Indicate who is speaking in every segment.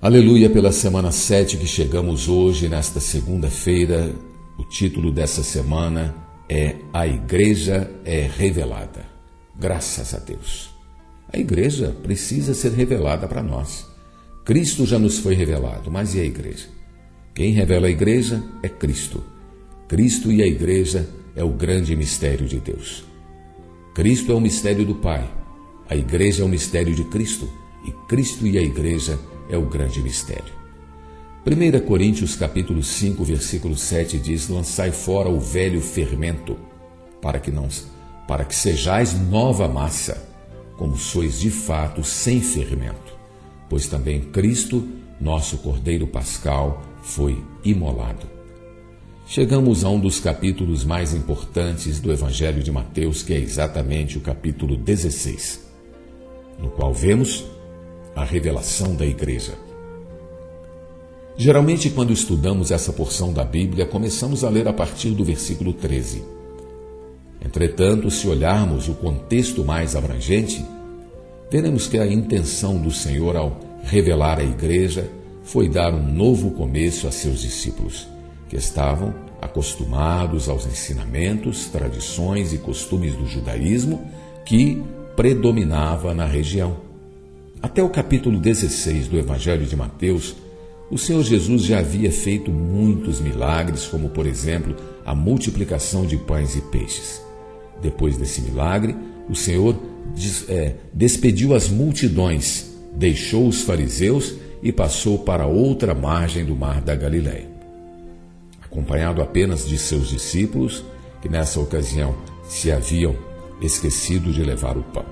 Speaker 1: Aleluia pela semana 7 que chegamos hoje, nesta segunda-feira. O título dessa semana é A Igreja é Revelada. Graças a Deus. A igreja precisa ser revelada para nós. Cristo já nos foi revelado, mas e a igreja? Quem revela a igreja é Cristo. Cristo e a igreja é o grande mistério de Deus. Cristo é o mistério do Pai. A igreja é o mistério de Cristo. E Cristo e a igreja é o grande mistério. 1 Coríntios capítulo 5, versículo 7 diz: lançai fora o velho fermento, para que sejais nova massa, como sois de fato sem fermento. Pois também Cristo, nosso Cordeiro Pascal, foi imolado. Chegamos a um dos capítulos mais importantes do Evangelho de Mateus, que é exatamente o capítulo 16, no qual vemos a revelação da igreja. Geralmente, quando estudamos essa porção da Bíblia, começamos a ler a partir do versículo 13. Entretanto, se olharmos o contexto mais abrangente, veremos que a intenção do Senhor ao revelar a igreja foi dar um novo começo a seus discípulos, que estavam acostumados aos ensinamentos, tradições e costumes do judaísmo que predominava na região. Até o capítulo 16 do Evangelho de Mateus, o Senhor Jesus já havia feito muitos milagres, como, por exemplo, a multiplicação de pães e peixes. Depois desse milagre, o Senhor despediu as multidões, deixou os fariseus e passou para outra margem do mar da Galileia. Acompanhado apenas de seus discípulos, que nessa ocasião se haviam esquecido de levar o pão.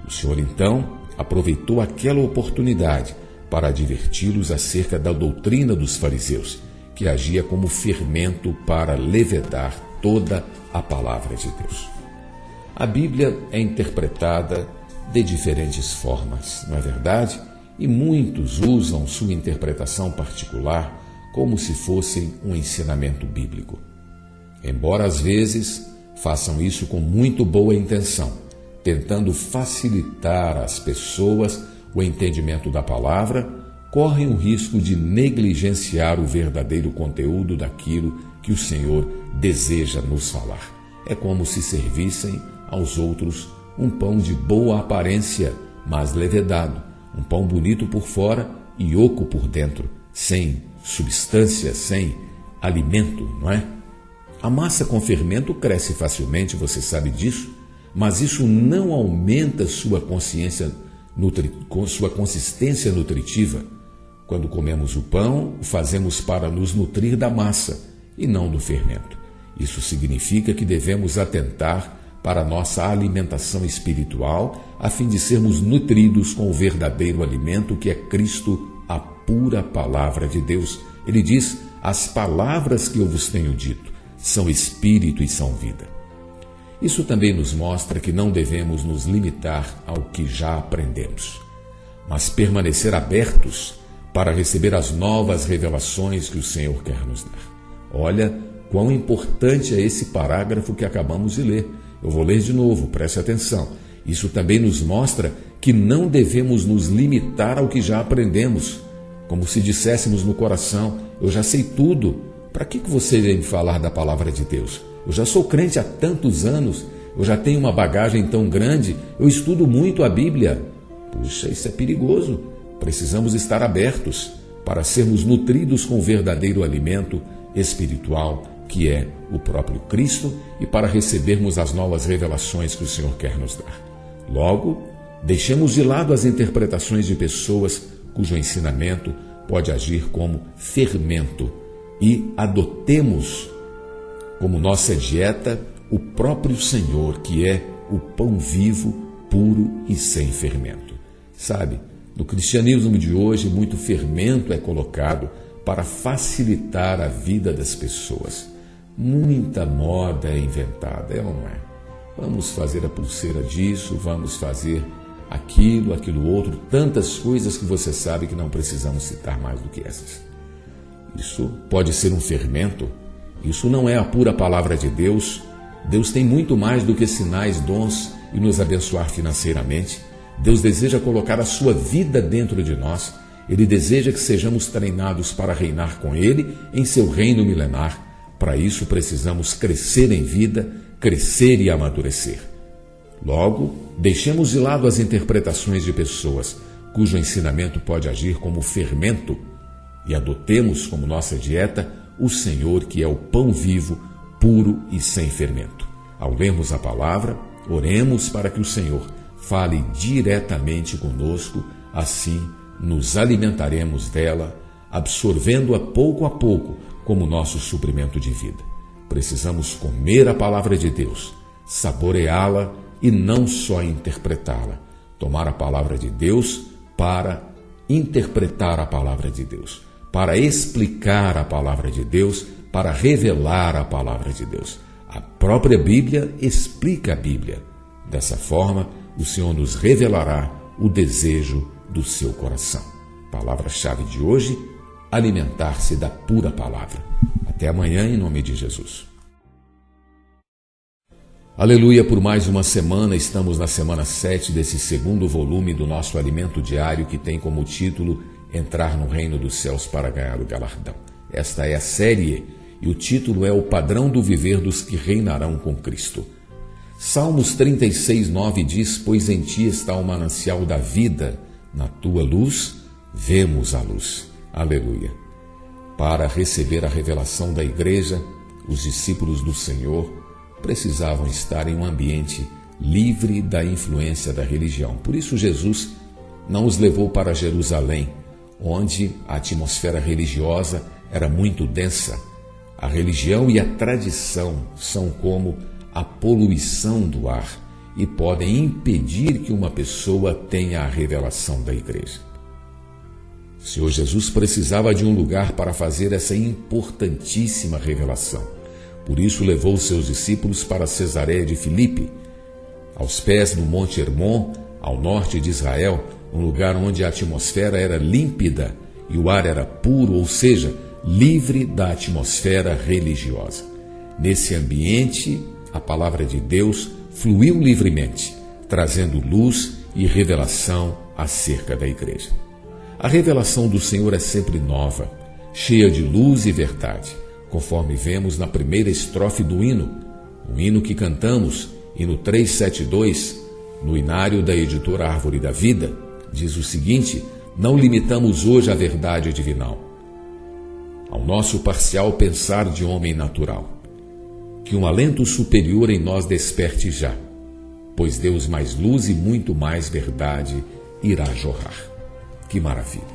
Speaker 1: O Senhor, então, aproveitou aquela oportunidade para adverti-los acerca da doutrina dos fariseus, que agia como fermento para levedar toda a palavra de Deus. A Bíblia é interpretada de diferentes formas, não é verdade? E muitos usam sua interpretação particular como se fosse um ensinamento bíblico. Embora às vezes façam isso com muito boa intenção, tentando facilitar às pessoas o entendimento da palavra, correm o risco de negligenciar o verdadeiro conteúdo daquilo que o Senhor deseja nos falar. É como se servissem aos outros um pão de boa aparência, mas levedado, um pão bonito por fora e oco por dentro, sem substância, sem alimento, não é? A massa com fermento cresce facilmente, você sabe disso, mas isso não aumenta sua consistência nutritiva. Quando comemos o pão, o fazemos para nos nutrir da massa e não do fermento. Isso significa que devemos atentar para a nossa alimentação espiritual, a fim de sermos nutridos com o verdadeiro alimento, que é Cristo, a pura palavra de Deus. Ele diz: as palavras que eu vos tenho dito são espírito e são vida. Isso também nos mostra que não devemos nos limitar ao que já aprendemos, mas permanecer abertos para receber as novas revelações que o Senhor quer nos dar. Olha quão importante é esse parágrafo que acabamos de ler. Eu vou ler de novo, preste atenção. Isso também nos mostra que não devemos nos limitar ao que já aprendemos, como se disséssemos no coração: eu já sei tudo, para que você vem me falar da palavra de Deus? Eu já sou crente há tantos anos, eu já tenho uma bagagem tão grande, eu estudo muito a Bíblia. Puxa, isso é perigoso. Precisamos estar abertos para sermos nutridos com o verdadeiro alimento espiritual, que é o próprio Cristo, e para recebermos as novas revelações que o Senhor quer nos dar. Logo, deixemos de lado as interpretações de pessoas cujo ensinamento pode agir como fermento e adotemos como nossa dieta o próprio Senhor, que é o pão vivo, puro e sem fermento. Sabe, no cristianismo de hoje, muito fermento é colocado para facilitar a vida das pessoas. Muita moda é inventada, é ou não é? Vamos fazer a pulseira disso, vamos fazer aquilo outro, tantas coisas que você sabe que não precisamos citar mais do que essas. Isso pode ser um fermento. Isso não é a pura palavra de Deus. Deus tem muito mais do que sinais, dons e nos abençoar financeiramente. Deus deseja colocar a sua vida dentro de nós Ele deseja que sejamos treinados para reinar com Ele em seu reino milenar. Para isso, precisamos crescer em vida, crescer e amadurecer. Logo, deixemos de lado as interpretações de pessoas, cujo ensinamento pode agir como fermento, e adotemos como nossa dieta o Senhor, que é o pão vivo, puro e sem fermento. Ao lermos a palavra, oremos para que o Senhor fale diretamente conosco, assim nos alimentaremos dela, absorvendo-a pouco a pouco como nosso suprimento de vida. Precisamos comer a palavra de Deus, saboreá-la e não só interpretá-la. Tomar a palavra de Deus para interpretar a palavra de Deus, para explicar a palavra de Deus, para revelar a palavra de Deus. A própria Bíblia explica a Bíblia. Dessa forma, o Senhor nos revelará o desejo do seu coração. Palavra-chave de hoje: alimentar-se da pura palavra. Até amanhã, em nome de Jesus. Aleluia, por mais uma semana, estamos na semana 7 desse segundo volume do nosso alimento diário, que tem como título Entrar no Reino dos Céus para ganhar o galardão. Esta é a série e o título é O Padrão do Viver dos que Reinarão com Cristo. Salmos 36:9 diz: Pois em ti está o manancial da vida, na tua luz vemos a luz. Aleluia. Para receber a revelação da igreja, os discípulos do Senhor precisavam estar em um ambiente livre da influência da religião. Por isso Jesus não os levou para Jerusalém, onde a atmosfera religiosa era muito densa. A religião e a tradição são como a poluição do ar e podem impedir que uma pessoa tenha a revelação da igreja. O Senhor Jesus precisava de um lugar para fazer essa importantíssima revelação. Por isso levou seus discípulos para Cesareia de Filipe, aos pés do Monte Hermon, ao norte de Israel, um lugar onde a atmosfera era límpida e o ar era puro, ou seja, livre da atmosfera religiosa. Nesse ambiente, a palavra de Deus fluiu livremente, trazendo luz e revelação acerca da igreja. A revelação do Senhor é sempre nova, cheia de luz e verdade, conforme vemos na primeira estrofe do hino, o hino que cantamos, hino 372, no inário da editora Árvore da Vida, diz o seguinte: não limitamos hoje a verdade divinal ao nosso parcial pensar de homem natural, que um alento superior em nós desperte já, pois Deus mais luz e muito mais verdade irá jorrar. Que maravilha!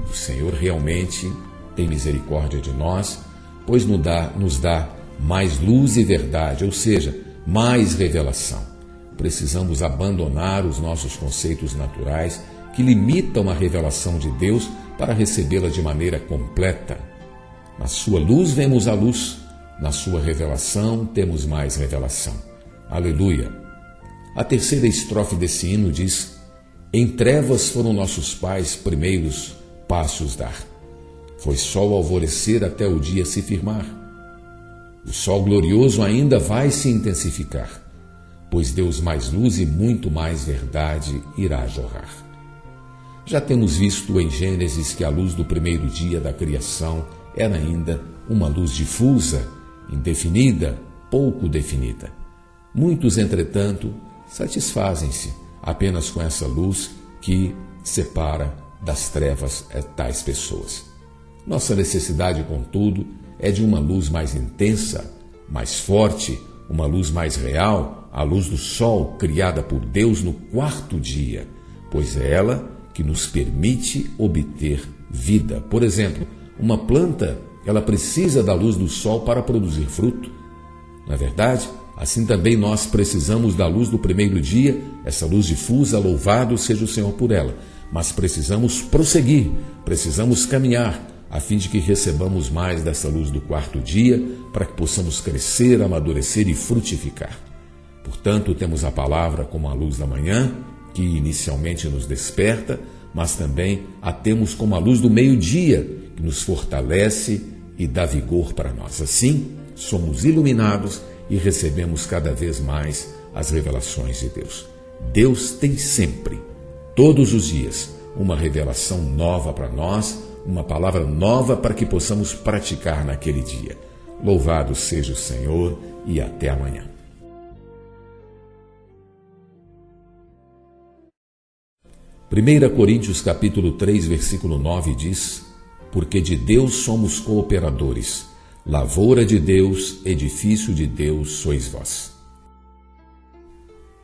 Speaker 1: O Senhor realmente tem misericórdia de nós, pois nos dá mais luz e verdade, ou seja, mais revelação. Precisamos abandonar os nossos conceitos naturais que limitam a revelação de Deus para recebê-la de maneira completa. Na sua luz vemos a luz, na sua revelação temos mais revelação. Aleluia! A terceira estrofe desse hino diz: em trevas foram nossos pais primeiros passos dar. Foi só o alvorecer até o dia se firmar. O sol glorioso ainda vai se intensificar, pois Deus mais luz e muito mais verdade irá jorrar. Já temos visto em Gênesis que a luz do primeiro dia da criação era ainda uma luz difusa, indefinida, pouco definida. Muitos, entretanto, satisfazem-se apenas com essa luz que separa das trevas tais pessoas. Nossa necessidade, contudo, é de uma luz mais intensa, mais forte, uma luz mais real, a luz do sol criada por Deus no quarto dia, pois é ela que nos permite obter vida. Por exemplo, uma planta, ela precisa da luz do sol para produzir fruto. Não é verdade? Assim também nós precisamos da luz do primeiro dia, essa luz difusa, louvado seja o Senhor por ela. Mas precisamos prosseguir, precisamos caminhar, a fim de que recebamos mais dessa luz do quarto dia, para que possamos crescer, amadurecer e frutificar. Portanto, temos a palavra como a luz da manhã, que inicialmente nos desperta, mas também a temos como a luz do meio-dia, que nos fortalece e dá vigor para nós. Assim, somos iluminados e recebemos cada vez mais as revelações de Deus. Deus tem sempre, todos os dias, uma revelação nova para nós, uma palavra nova para que possamos praticar naquele dia. Louvado seja o Senhor e até amanhã. Primeira Coríntios capítulo 3, versículo 9 diz: porque de Deus somos cooperadores, lavoura de Deus, edifício de Deus sois vós.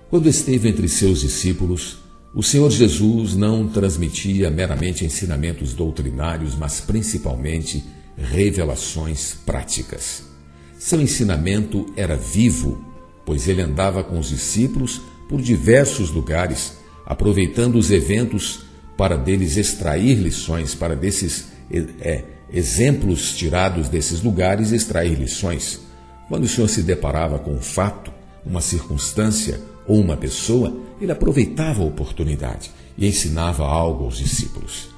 Speaker 1: Quando esteve entre seus discípulos, o Senhor Jesus não transmitia meramente ensinamentos doutrinários, mas principalmente revelações práticas. Seu ensinamento era vivo, pois ele andava com os discípulos por diversos lugares, aproveitando os eventos para deles extrair lições, para desses exemplos tirados desses lugares extrair lições. Quando o Senhor se deparava com um fato, uma circunstância ou uma pessoa, ele aproveitava a oportunidade e ensinava algo aos discípulos.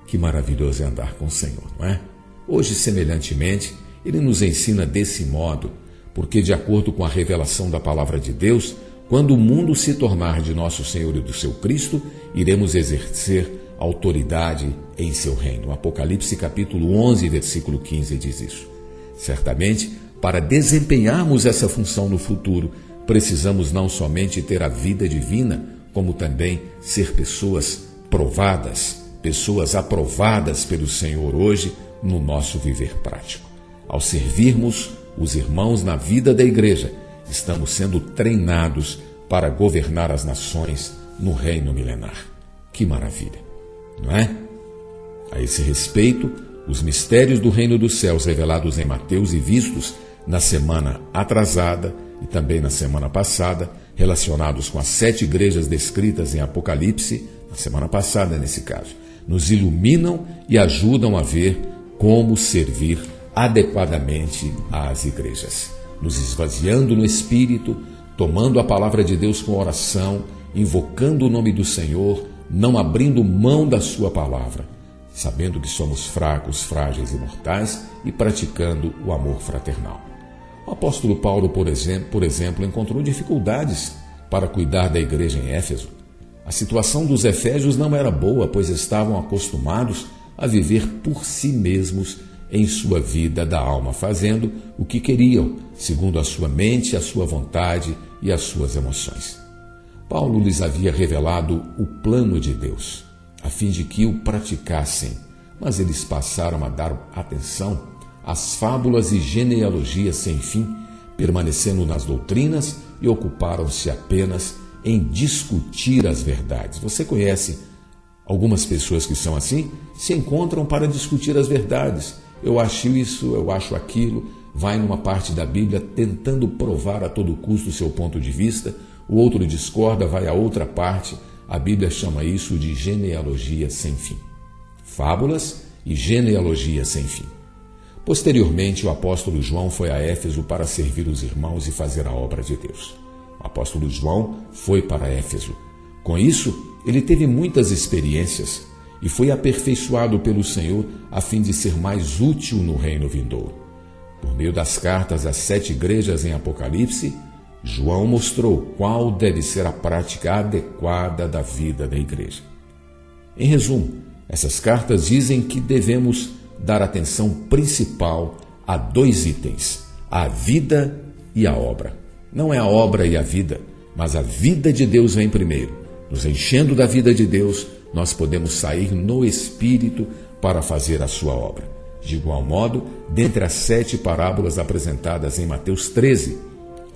Speaker 1: Que maravilhoso é andar com o Senhor, não é? Hoje, semelhantemente, ele nos ensina desse modo, porque de acordo com a revelação da palavra de Deus, quando o mundo se tornar de nosso Senhor e do seu Cristo, iremos exercer autoridade em seu reino. Apocalipse capítulo 11, versículo 15 diz isso. Certamente, para desempenharmos essa função no futuro, precisamos não somente ter a vida divina, como também ser pessoas provadas, pessoas aprovadas pelo Senhor hoje no nosso viver prático. Ao servirmos os irmãos na vida da igreja, estamos sendo treinados para governar as nações no reino milenar. Que maravilha, não é? A esse respeito, os mistérios do reino dos céus revelados em Mateus e vistos na semana atrasada e também na semana passada, relacionados com as 7 igrejas descritas em Apocalipse, na semana passada nesse caso, nos iluminam e ajudam a ver como servir adequadamente às igrejas, nos esvaziando no Espírito, tomando a palavra de Deus com oração, invocando o nome do Senhor, não abrindo mão da sua palavra, sabendo que somos fracos, frágeis e mortais e praticando o amor fraternal. O apóstolo Paulo, por exemplo, encontrou dificuldades para cuidar da igreja em Éfeso. A situação dos efésios não era boa, pois estavam acostumados a viver por si mesmos em sua vida da alma, fazendo o que queriam, segundo a sua mente, a sua vontade e as suas emoções. Paulo lhes havia revelado o plano de Deus, a fim de que o praticassem, mas eles passaram a dar atenção às fábulas e genealogias sem fim, permanecendo nas doutrinas e ocuparam-se apenas em discutir as verdades. Você conhece algumas pessoas que são assim? Se encontram para discutir as verdades. Eu acho isso, eu acho aquilo, vai numa parte da Bíblia tentando provar a todo custo o seu ponto de vista, o outro discorda, vai a outra parte. A Bíblia chama isso de genealogia sem fim. Fábulas e genealogia sem fim. Posteriormente, o apóstolo João foi a Éfeso para servir os irmãos e fazer a obra de Deus. O apóstolo João foi para Éfeso. Com isso, ele teve muitas experiências e foi aperfeiçoado pelo Senhor a fim de ser mais útil no reino vindouro. Por meio das cartas às 7 igrejas em Apocalipse, João mostrou qual deve ser a prática adequada da vida da igreja. Em resumo, essas cartas dizem que devemos dar atenção principal a 2 itens: a vida e a obra. Não é a obra e a vida, mas a vida de Deus vem primeiro. Nos enchendo da vida de Deus, nós podemos sair no Espírito para fazer a sua obra. De igual modo, dentre as 7 parábolas apresentadas em Mateus 13,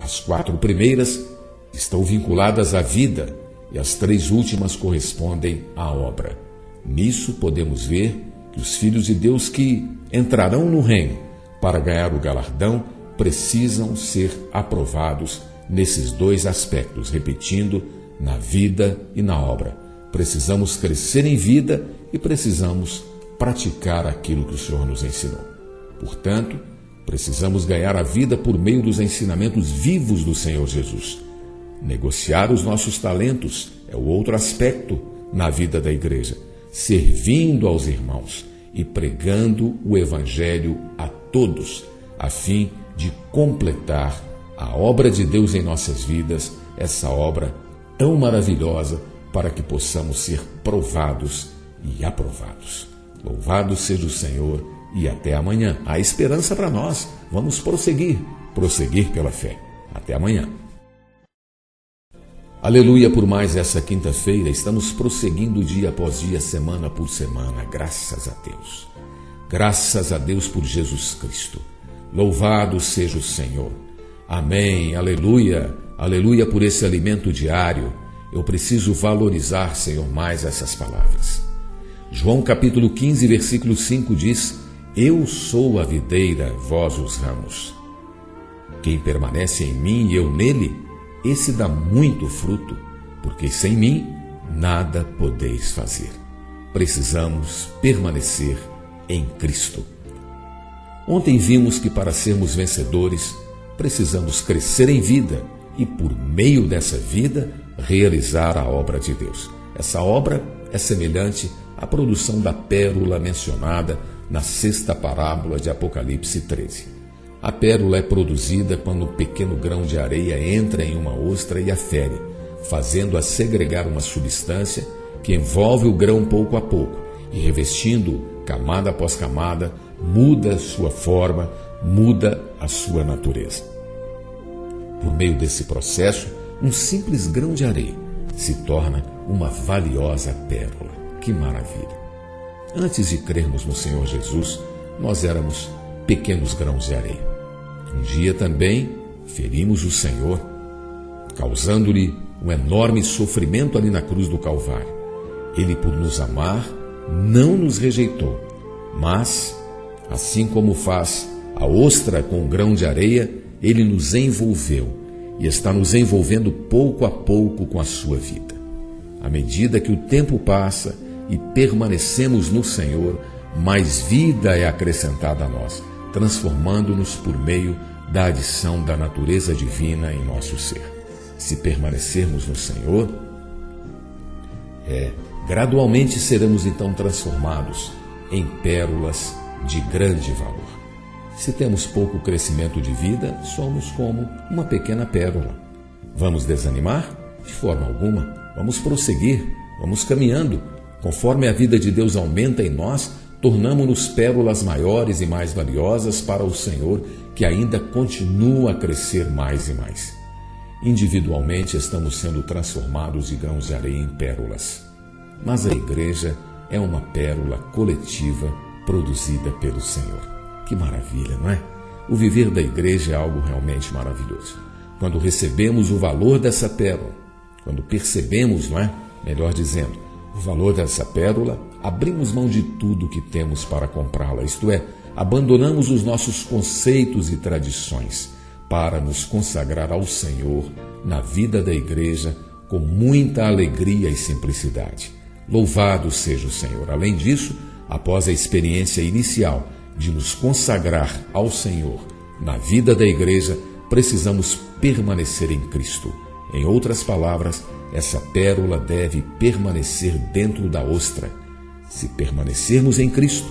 Speaker 1: as 4 primeiras estão vinculadas à vida e as 3 últimas correspondem à obra. Nisso podemos ver que os filhos de Deus que entrarão no reino para ganhar o galardão precisam ser aprovados nesses 2 aspectos, repetindo, na vida e na obra. Precisamos crescer em vida e precisamos praticar aquilo que o Senhor nos ensinou. Portanto, precisamos ganhar a vida por meio dos ensinamentos vivos do Senhor Jesus. Negociar os nossos talentos é o outro aspecto na vida da igreja, servindo aos irmãos e pregando o Evangelho a todos, a fim de completar a obra de Deus em nossas vidas, essa obra tão maravilhosa para que possamos ser provados e aprovados. Louvado seja o Senhor e até amanhã. Há esperança para nós. Vamos prosseguir pela fé. Até amanhã. Aleluia por mais essa quinta-feira. Estamos prosseguindo dia após dia, semana por semana. Graças a Deus. Graças a Deus por Jesus Cristo. Louvado seja o Senhor. Amém. Aleluia. Aleluia por esse alimento diário. Eu preciso valorizar, Senhor, mais essas palavras. João capítulo 15, versículo 5 diz: Eu sou a videira, vós os ramos. Quem permanece em mim e eu nele, esse dá muito fruto, porque sem mim nada podeis fazer. Precisamos permanecer em Cristo. Ontem vimos que para sermos vencedores, precisamos crescer em vida e, por meio dessa vida, realizar a obra de Deus. Essa obra é semelhante à produção da pérola mencionada na sexta parábola de Apocalipse 13. A pérola é produzida quando um pequeno grão de areia entra em uma ostra e a fere, fazendo-a segregar uma substância que envolve o grão pouco a pouco e, revestindo camada após camada, muda sua forma, muda a sua natureza. Por meio desse processo, um simples grão de areia se torna uma valiosa pérola. Que maravilha! Antes de crermos no Senhor Jesus, nós éramos pequenos grãos de areia. Um dia também ferimos o Senhor, causando-lhe um enorme sofrimento ali na cruz do Calvário. Ele, por nos amar, não nos rejeitou, mas, assim como faz a ostra com um grão de areia, ele nos envolveu e está nos envolvendo pouco a pouco com a sua vida. À medida que o tempo passa e permanecemos no Senhor, mais vida é acrescentada a nós, transformando-nos por meio da adição da natureza divina em nosso ser. Se permanecermos no Senhor, gradualmente seremos então transformados em pérolas de grande valor. Se temos pouco crescimento de vida, somos como uma pequena pérola. Vamos desanimar? De forma alguma. Vamos prosseguir, vamos caminhando. Conforme a vida de Deus aumenta em nós, tornamo-nos pérolas maiores e mais valiosas para o Senhor, que ainda continua a crescer mais e mais. Individualmente estamos sendo transformados de grãos de areia em pérolas. Mas a igreja é uma pérola coletiva produzida pelo Senhor. Que maravilha, não é? O viver da igreja é algo realmente maravilhoso. Quando recebemos o valor dessa pérola, quando percebemos, não é? Melhor dizendo, o valor dessa pérola, abrimos mão de tudo que temos para comprá-la, isto é, abandonamos os nossos conceitos e tradições para nos consagrar ao Senhor na vida da igreja com muita alegria e simplicidade. Louvado seja o Senhor. Além disso, após a experiência inicial de nos consagrar ao Senhor na vida da igreja, precisamos permanecer em Cristo. Em outras palavras, essa pérola deve permanecer dentro da ostra. Se permanecermos em Cristo,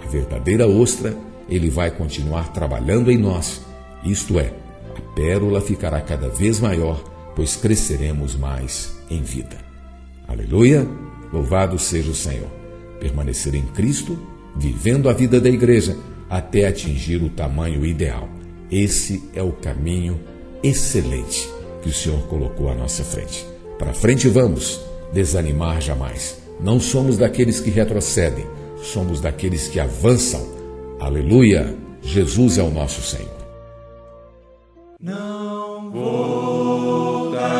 Speaker 1: a verdadeira ostra, Ele vai continuar trabalhando em nós. Isto é, a pérola ficará cada vez maior, pois cresceremos mais em vida. Aleluia! Louvado seja o Senhor. Permanecer em Cristo, vivendo a vida da igreja, até atingir o tamanho ideal. Esse é o caminho excelente que o Senhor colocou à nossa frente. Para frente vamos, desanimar jamais. Não somos daqueles que retrocedem, somos daqueles que avançam. Aleluia! Jesus é o nosso Senhor.
Speaker 2: Não voltaremos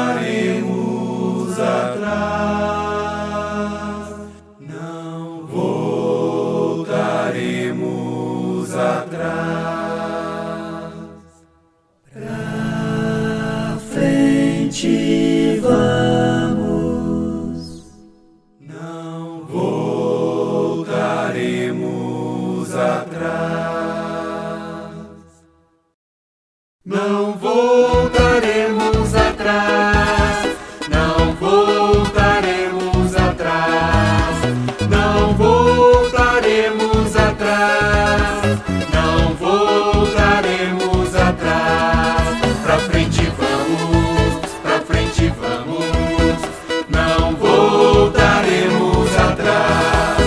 Speaker 2: atrás, não voltaremos atrás. Pra frente vamos, não voltaremos atrás. Não voltaremos atrás, não voltaremos atrás, não voltaremos atrás, não voltaremos atrás. Pra frente vamos, não voltaremos atrás.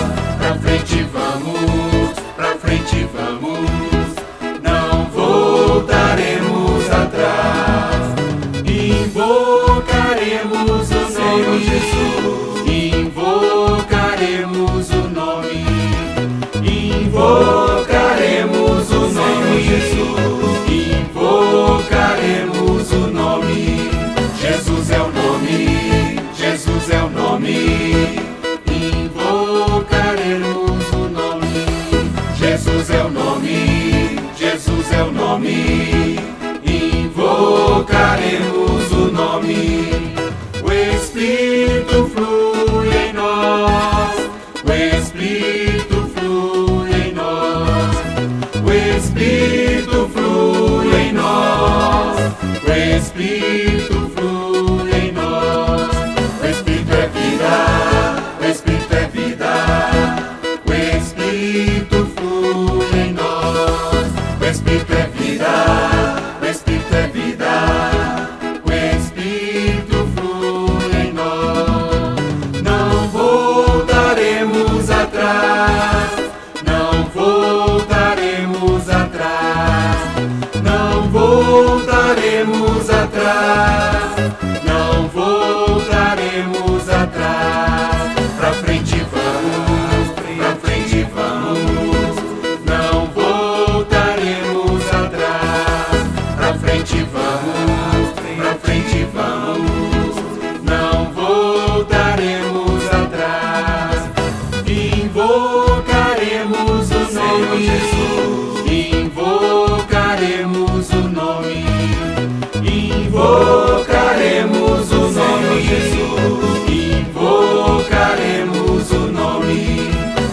Speaker 2: Invocaremos o nome Jesus. Invocaremos o nome. Jesus é o nome. Jesus é o nome. Invocaremos o nome. Jesus é o nome. Jesus é o nome. Invocaremos o nome. O Espírito flui em nós. O Espírito flui em nós. O Espírito flui em nós. O Espírito flui em nós. O Espírito é vida. O Espírito é vida. O Espírito flui em nós. O Espírito é vida. O Espírito é vida. O Espírito flui em nós. Não voltaremos atrás. Não voltaremos atrás. Não voltaremos atrás. Não voltaremos atrás. Pra frente vamos. Pra frente vamos. Não voltaremos atrás. Pra frente vamos. Pra frente vamos. Não voltaremos atrás. Invocaremos o nome Jesus. Invocaremos o nome. Invocaremos o nome Jesus. Invocaremos o nome.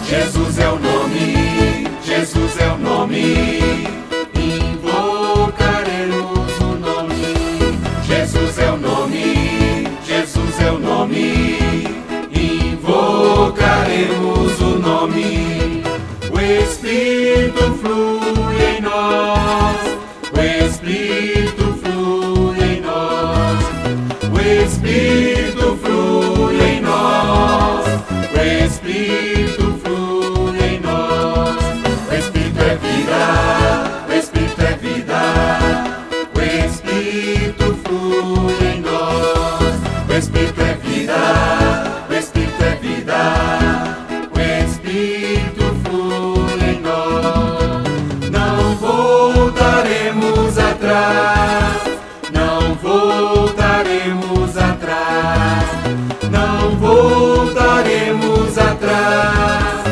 Speaker 2: Jesus é o nome. Jesus é o nome. Invocaremos o nome. Jesus é o nome. Jesus é o nome. Invocaremos o nome. O Espírito flui em nós. O Espírito flui em nós. O Espírito flui em nós. O Espírito flui em nós. O Espírito é vida. O Espírito é vida. O Espírito flui em nós. O Espírito é vida. O Espírito é vida. O Espírito flui em nós. Não voltaremos atrás. Não voltaremos atrás. Não voltaremos atrás.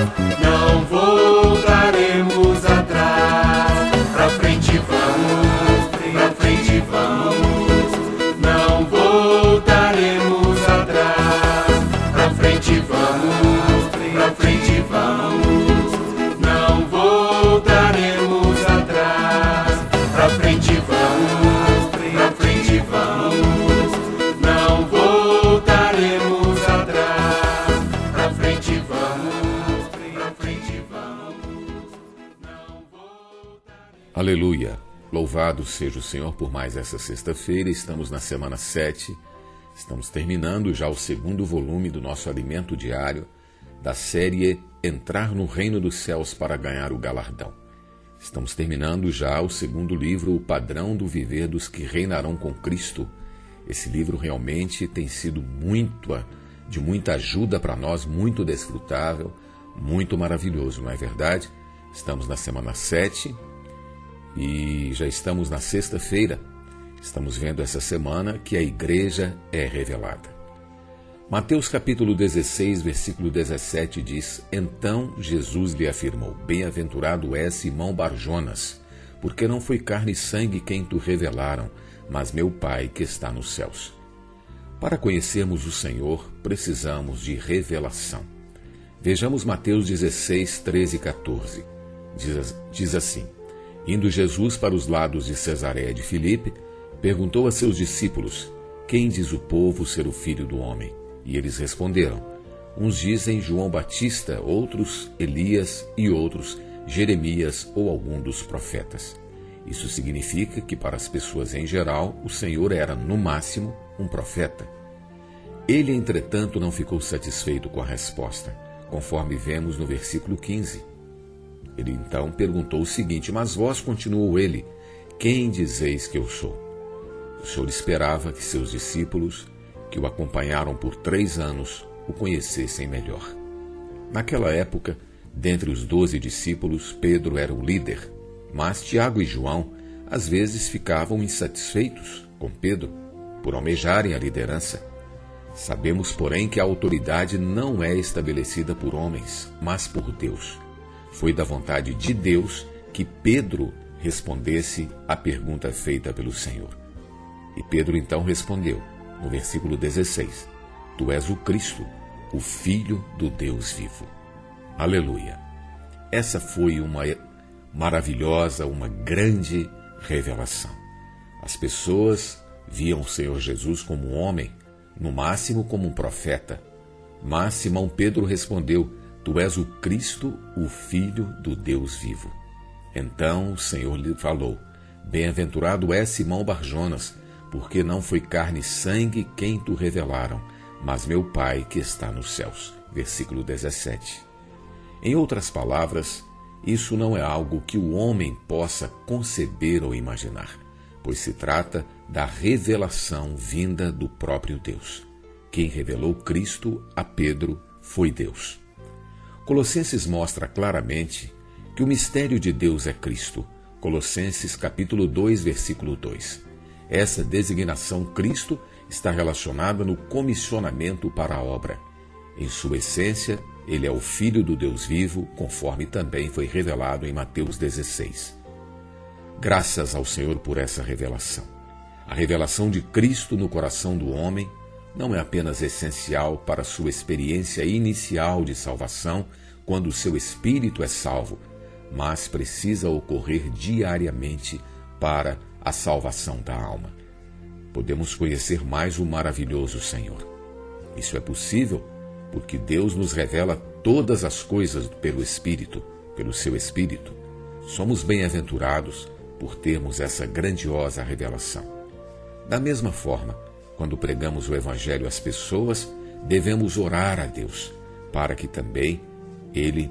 Speaker 2: Não voltaremos atrás. Pra frente vamos. Pra frente vamos. Não voltaremos atrás. Pra frente vamos. Pra frente vamos. Não voltaremos atrás. Pra frente vamos. Pra frente vamos. Não voltaremos atrás. Pra frente vamos. Pra frente vamos. Não voltaremos.
Speaker 1: Aleluia! Louvado seja o Senhor por mais essa sexta-feira. Estamos na semana 7. Estamos terminando já o segundo volume do nosso alimento diário da série Entrar no Reino dos Céus para Ganhar o Galardão. Estamos terminando já o segundo livro, O Padrão do Viver dos que Reinarão com Cristo. Esse livro realmente tem sido de muita ajuda para nós, muito desfrutável, muito maravilhoso, não é verdade? Estamos na semana 7 e já estamos na sexta-feira. Estamos vendo essa semana que a igreja é revelada. Mateus capítulo 16, versículo 17 diz: Então Jesus lhe afirmou: Bem-aventurado és, Simão Barjonas, porque não foi carne e sangue quem te revelaram, mas meu Pai que está nos céus. Para conhecermos o Senhor, precisamos de revelação. Vejamos Mateus 16, 13 e 14. Diz assim: Indo Jesus para os lados de Cesareia de Filipe, perguntou a seus discípulos: Quem diz o povo ser o Filho do Homem? E eles responderam: Uns dizem João Batista, outros Elias e outros Jeremias ou algum dos profetas. Isso significa que para as pessoas em geral, o Senhor era, no máximo, um profeta. Ele, entretanto, não ficou satisfeito com a resposta, conforme vemos no versículo 15. Ele então perguntou o seguinte: Mas vós, continuou ele, quem dizeis que eu sou? O Senhor esperava que seus discípulos, que o acompanharam por 3 anos, o conhecessem melhor. Naquela época, Dentre os 12 discípulos, Pedro era o líder, mas Tiago e João às vezes ficavam insatisfeitos com Pedro por almejarem a liderança. Sabemos, porém, que a autoridade não é estabelecida por homens, mas por Deus. Foi da vontade de Deus que Pedro respondesse à pergunta feita pelo Senhor. E Pedro então respondeu, no versículo 16, Tu és o Cristo, o Filho do Deus vivo. Aleluia! Essa foi uma maravilhosa, uma grande revelação. As pessoas viam o Senhor Jesus como um homem, no máximo como um profeta. Mas Simão Pedro respondeu, Tu és o Cristo, o Filho do Deus vivo. Então o Senhor lhe falou, Bem-aventurado és Simão Barjonas, porque não foi carne e sangue quem tu revelaram, mas meu Pai que está nos céus. Versículo 17. Em outras palavras, isso não é algo que o homem possa conceber ou imaginar, pois se trata da revelação vinda do próprio Deus. Quem revelou Cristo a Pedro foi Deus. Colossenses mostra claramente que o mistério de Deus é Cristo. Colossenses capítulo 2, versículo 2. Essa designação Cristo está relacionada no comissionamento para a obra. Em sua essência, ele é o Filho do Deus vivo, conforme também foi revelado em Mateus 16. Graças ao Senhor por essa revelação. A revelação de Cristo no coração do homem não é apenas essencial para sua experiência inicial de salvação, quando o seu espírito é salvo, mas precisa ocorrer diariamente para a salvação da alma. Podemos conhecer mais o maravilhoso Senhor. Isso é possível porque Deus nos revela todas as coisas pelo Espírito, pelo seu Espírito. Somos bem-aventurados por termos essa grandiosa revelação. Da mesma forma, quando pregamos o Evangelho às pessoas, devemos orar a Deus, para que também Ele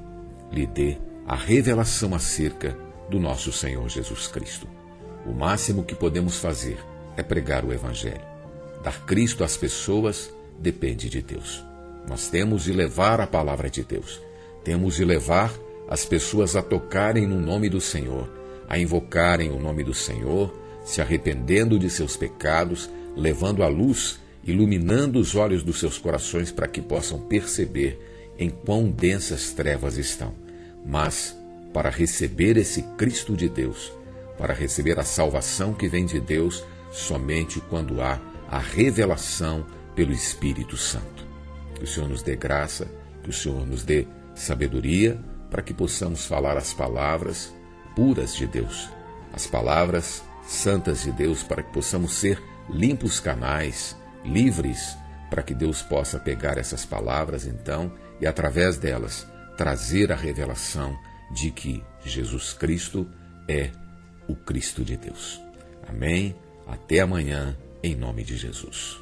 Speaker 1: lhe dê a revelação acerca do nosso Senhor Jesus Cristo. O máximo que podemos fazer é pregar o Evangelho. Dar Cristo às pessoas depende de Deus. Nós temos de levar a palavra de Deus. Temos de levar as pessoas a tocarem no nome do Senhor, a invocarem o nome do Senhor, se arrependendo de seus pecados, levando a luz, iluminando os olhos dos seus corações para que possam perceber em quão densas trevas estão. Mas, para receber esse Cristo de Deus, para receber a salvação que vem de Deus, somente quando há a revelação pelo Espírito Santo. Que o Senhor nos dê graça, que o Senhor nos dê sabedoria, para que possamos falar as palavras puras de Deus, as palavras santas de Deus, para que possamos ser limpos canais, livres, para que Deus possa pegar essas palavras, então, e através delas, trazer a revelação de que Jesus Cristo é o Cristo de Deus. Amém? Até amanhã, em nome de Jesus.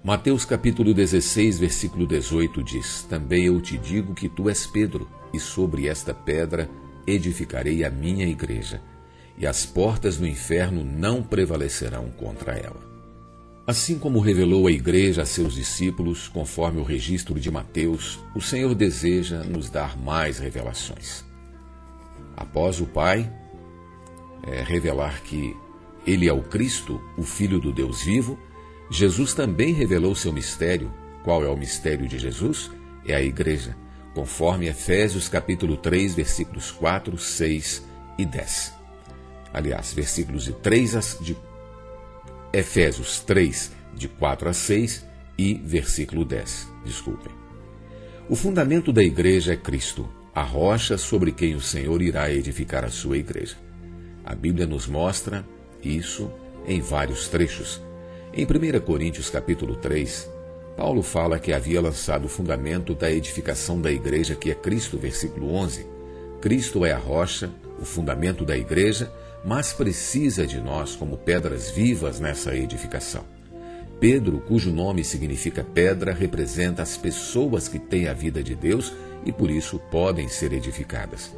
Speaker 1: Mateus capítulo 16, versículo 18 diz, Também eu te digo que tu és Pedro, e sobre esta pedra edificarei a minha igreja, e as portas do inferno não prevalecerão contra ela. Assim como revelou a igreja a seus discípulos, conforme o registro de Mateus, o Senhor deseja nos dar mais revelações. Após o Pai revelar que Ele é o Cristo, o Filho do Deus vivo, Jesus também revelou seu mistério. Qual é o mistério de Jesus? É a igreja, conforme Efésios capítulo 3, versículos 4, 6 e 10. Aliás, versículos de Efésios 3, de 4 a 6 e versículo 10. Desculpem. O fundamento da igreja é Cristo, a rocha sobre quem o Senhor irá edificar a sua igreja. A Bíblia nos mostra isso em vários trechos. Em 1 Coríntios capítulo 3, Paulo fala que havia lançado o fundamento da edificação da igreja, que é Cristo, versículo 11. Cristo é a rocha, o fundamento da igreja, mas precisa de nós como pedras vivas nessa edificação. Pedro, cujo nome significa pedra, representa as pessoas que têm a vida de Deus e por isso podem ser edificadas.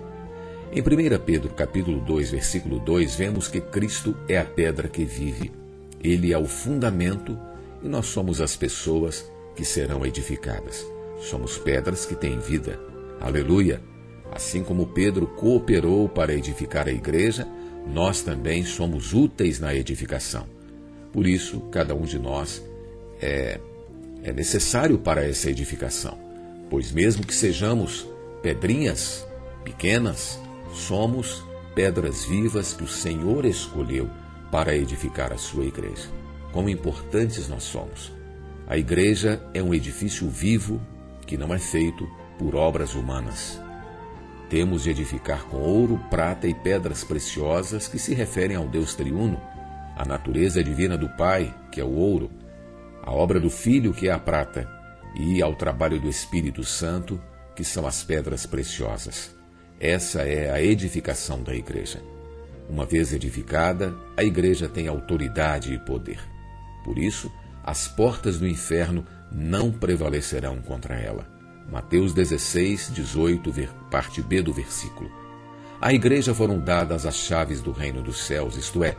Speaker 1: Em 1 Pedro capítulo 2, versículo 2, vemos que Cristo é a pedra que vive. Ele é o fundamento e nós somos as pessoas que serão edificadas. Somos pedras que têm vida. Aleluia! Assim como Pedro cooperou para edificar a igreja, nós também somos úteis na edificação. Por isso, cada um de nós é necessário para essa edificação, pois mesmo que sejamos pedrinhas pequenas, somos pedras vivas que o Senhor escolheu para edificar a sua igreja. Quão importantes nós somos! A igreja é um edifício vivo que não é feito por obras humanas. Temos de edificar com ouro, prata e pedras preciosas que se referem ao Deus triuno, a natureza divina do Pai, que é o ouro, a obra do Filho, que é a prata, e ao trabalho do Espírito Santo, que são as pedras preciosas. Essa é a edificação da igreja. Uma vez edificada, a igreja tem autoridade e poder. Por isso, as portas do inferno não prevalecerão contra ela. Mateus 16, 18, parte B do versículo. À igreja foram dadas as chaves do reino dos céus, isto é,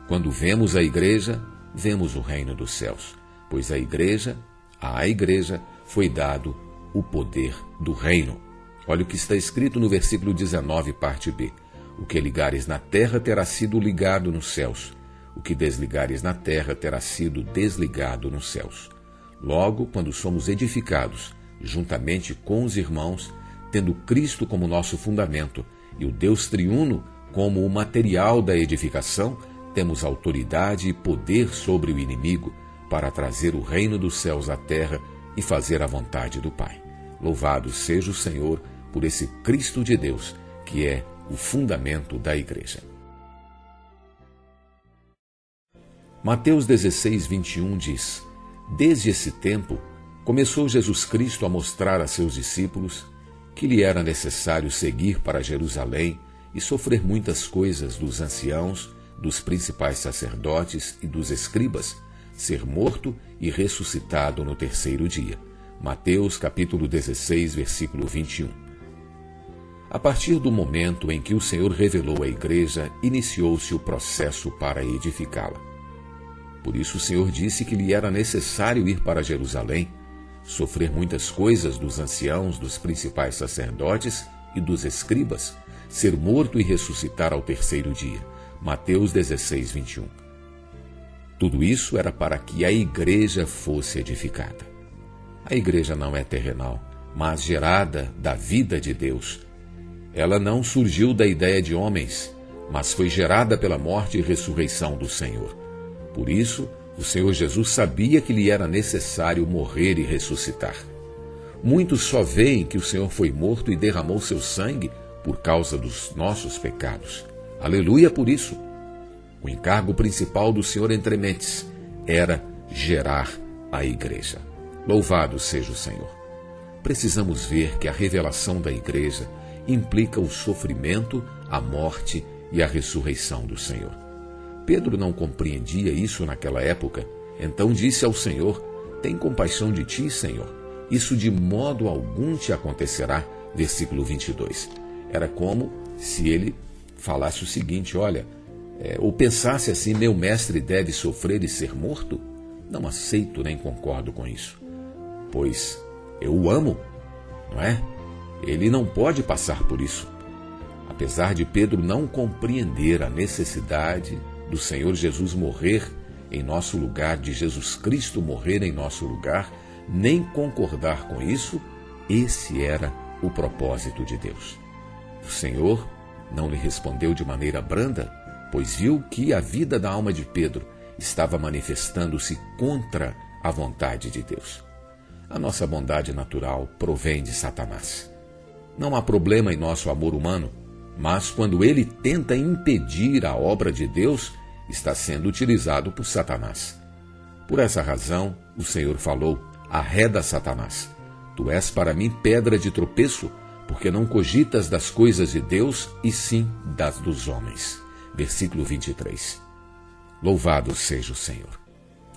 Speaker 1: quando vemos a igreja, vemos o reino dos céus, pois à igreja foi dado o poder do reino. Olha o que está escrito no versículo 19, parte B. O que ligares na terra terá sido ligado nos céus, o que desligares na terra terá sido desligado nos céus. Logo, quando somos edificados, juntamente com os irmãos, tendo Cristo como nosso fundamento e o Deus triuno como o material da edificação, temos autoridade e poder sobre o inimigo para trazer o reino dos céus à terra e fazer a vontade do Pai. Louvado seja o Senhor por esse Cristo de Deus, que é o fundamento da igreja. Mateus 16, 21 diz: Desde esse tempo, começou Jesus Cristo a mostrar a seus discípulos que lhe era necessário seguir para Jerusalém e sofrer muitas coisas dos anciãos, dos principais sacerdotes e dos escribas, ser morto e ressuscitado no terceiro dia. Mateus capítulo 16, versículo 21. A partir do momento em que o Senhor revelou a igreja, iniciou-se o processo para edificá-la. Por isso o Senhor disse que lhe era necessário ir para Jerusalém, sofrer muitas coisas dos anciãos, dos principais sacerdotes e dos escribas, ser morto e ressuscitar ao terceiro dia. Mateus 16, 21. Tudo isso era para que a igreja fosse edificada. A igreja não é terrenal, mas gerada da vida de Deus. Ela não surgiu da ideia de homens, mas foi gerada pela morte e ressurreição do Senhor. Por isso, o Senhor Jesus sabia que lhe era necessário morrer e ressuscitar. Muitos só veem que o Senhor foi morto e derramou seu sangue por causa dos nossos pecados. Aleluia por isso! O encargo principal do Senhor entre mentes era gerar a igreja. Louvado seja o Senhor! Precisamos ver que a revelação da igreja implica o sofrimento, a morte e a ressurreição do Senhor. Pedro não compreendia isso naquela época, então disse ao Senhor: Tem compaixão de ti, Senhor. Isso de modo algum te acontecerá. Versículo 22. Era como se ele falasse o seguinte: olha, ou pensasse assim, meu mestre deve sofrer e ser morto? Não aceito nem concordo com isso, pois eu o amo, não é? Ele não pode passar por isso. Apesar de Pedro não compreender a necessidade do Senhor Jesus morrer em nosso lugar, de Jesus Cristo morrer em nosso lugar, nem concordar com isso, esse era o propósito de Deus. O Senhor não lhe respondeu de maneira branda, pois viu que a vida da alma de Pedro estava manifestando-se contra a vontade de Deus. A nossa bondade natural provém de Satanás. Não há problema em nosso amor humano, mas quando ele tenta impedir a obra de Deus, está sendo utilizado por Satanás. Por essa razão, o Senhor falou: Arreda, Satanás, tu és para mim pedra de tropeço, porque não cogitas das coisas de Deus, e sim das dos homens. Versículo 23. Louvado seja o Senhor!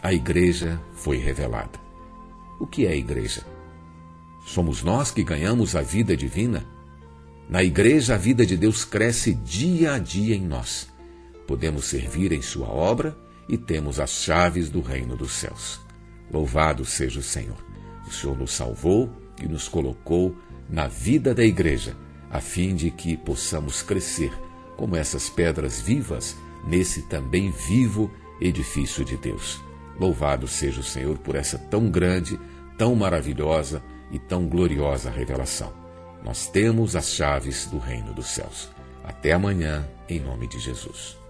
Speaker 1: A igreja foi revelada. O que é a igreja? Somos nós que ganhamos a vida divina? Na igreja, a vida de Deus cresce dia a dia em nós. Podemos servir em sua obra e temos as chaves do reino dos céus. Louvado seja o Senhor. O Senhor nos salvou e nos colocou na vida da igreja, a fim de que possamos crescer como essas pedras vivas nesse também vivo edifício de Deus. Louvado seja o Senhor por essa tão grande, tão maravilhosa e tão gloriosa revelação. Nós temos as chaves do reino dos céus. Até amanhã, em nome de Jesus.